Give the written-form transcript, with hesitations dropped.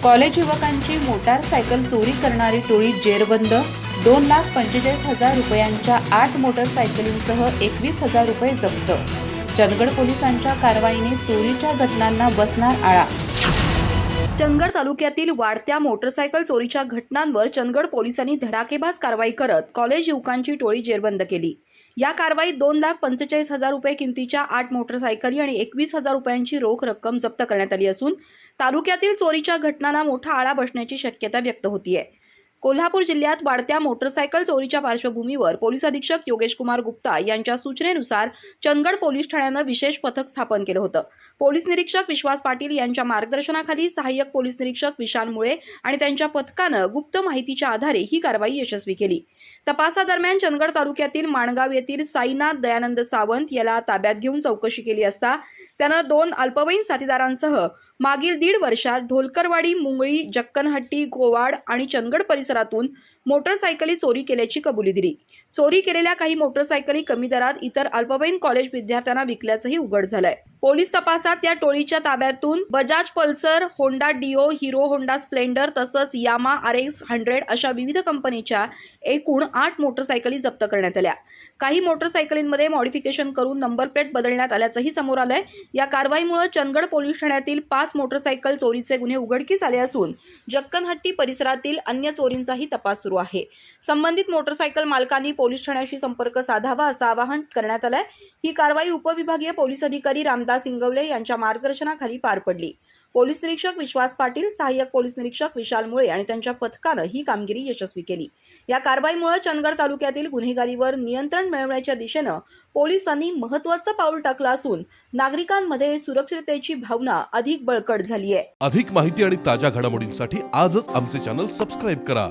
College युवकांची motorcycle चोरी करणारी टोळी जेरबंद. 2,45,000 रुपयांच्या 8 मोटारसायकलींसह 21,000 रुपये जप्त. चंदगड पोलिसांच्या कारवाईने चोरीच्या घटनांना बसणार आळा. चंदगड तालुक्यातील वाढत्या मोटारसायकल चोरीच्या घटनांवर चंदगड पोलिसांनी धडाकेबाज कारवाई करत कॉलेज युवकांची टोळी जेरबंद केली. या कारवाईत 2,45,000 रुपये किमतीच्या 8 मोटारसायकली आणि 21,000 रुपयांची रोख रक्कम जप्त करण्यात आली असून तालुक्यातील चोरीच्या घटनांना मोठा आळा बसण्याची शक्यता व्यक्त होतीये. कोल्हापूर जिल्ह्यात वाढत्या मोटारसायकल चोरीच्या पार्श्वभूमीवर पोलीस अधीक्षक योगेश कुमार गुप्ता यांच्या सूचनेनुसार चंदगड पोलीस ठाण्यानं विशेष पथक स्थापन केलं होतं. पोलीस निरीक्षक विश्वास पाटील यांच्या मार्गदर्शनाखाली सहाय्यक पोलीस निरीक्षक विशाल मुळे आणि त्यांच्या पथकानं गुप्त माहितीच्या आधारे ही कारवाई यशस्वी केली. तपासादरम्यान चंदगड तालुक्यातील माणगाव येथील साईनाथ दयानंद सावंत याला ताब्यात घेऊन चौकशी केली असता त्यानं 2 अल्पवयीन साथीदारांसह मागील 1.5 वर्षात ढोलकरवाडी, मुंगळी, जक्कनहट्टी, गोवाड आणि चंदगड परिसरातून मोटारसायकली चोरी केल्याची कबुली दिली. चोरी केलेल्या काही मोटारसायकली कमी दरात इतर अल्पवयीन कॉलेज विद्यार्थ्यांना विकल्याचंही उघड झालंय. पोलीस तपासात या टोळीच्या ताब्यातून Bajaj Pulsar, Honda Dio, Hero Honda Splendor तसंच यामा RX 100 अशा विविध कंपनीच्या एकूण 8 मोटारसायकली जप्त करण्यात आल्या. काही मोटारसायकलींमध्ये मॉडिफिकेशन करून नंबर प्लेट बदलण्यात आल्याचंही समोर आलंय. या कारवाईमुळे चंदगड पोलीस ठाण्यातील 5 मोटारसायकल चोरीचे गुन्हे उघडकीस आले असून जक्कनहट्टी परिसरातील अन्य चोरींचाही तपास सुरू आहे. संबंधित मोटारसायकल मालकांनी पोलीस ठाण्याशी संपर्क साधावा असं आवाहन करण्यात आलंय. ही कारवाई उपविभागीय पोलीस अधिकारी रामदास इंगवले यांच्या मार्गदर्शनाखाली पार पडली. पोलीस निरीक्षक विश्वास पाटील, सहाय्यक पोलीस निरीक्षक विशाल मुळे आणि त्यांच्या पथकानं ही कामगिरी यशस्वी केली. या कारवाईमुळे चंदगड तालुक्यातील गुन्हेगारीवर नियंत्रण मिळवण्याच्या दिशेनं पोलिसांनी महत्त्वाचं पाऊल टाकलं असून नागरिकांमध्ये सुरक्षिततेची भावना अधिक बळकट झाली आहे. अधिक माहिती आणि ताज्या घडामोडींसाठी आजच आमचे चॅनल सबस्क्राईब करा.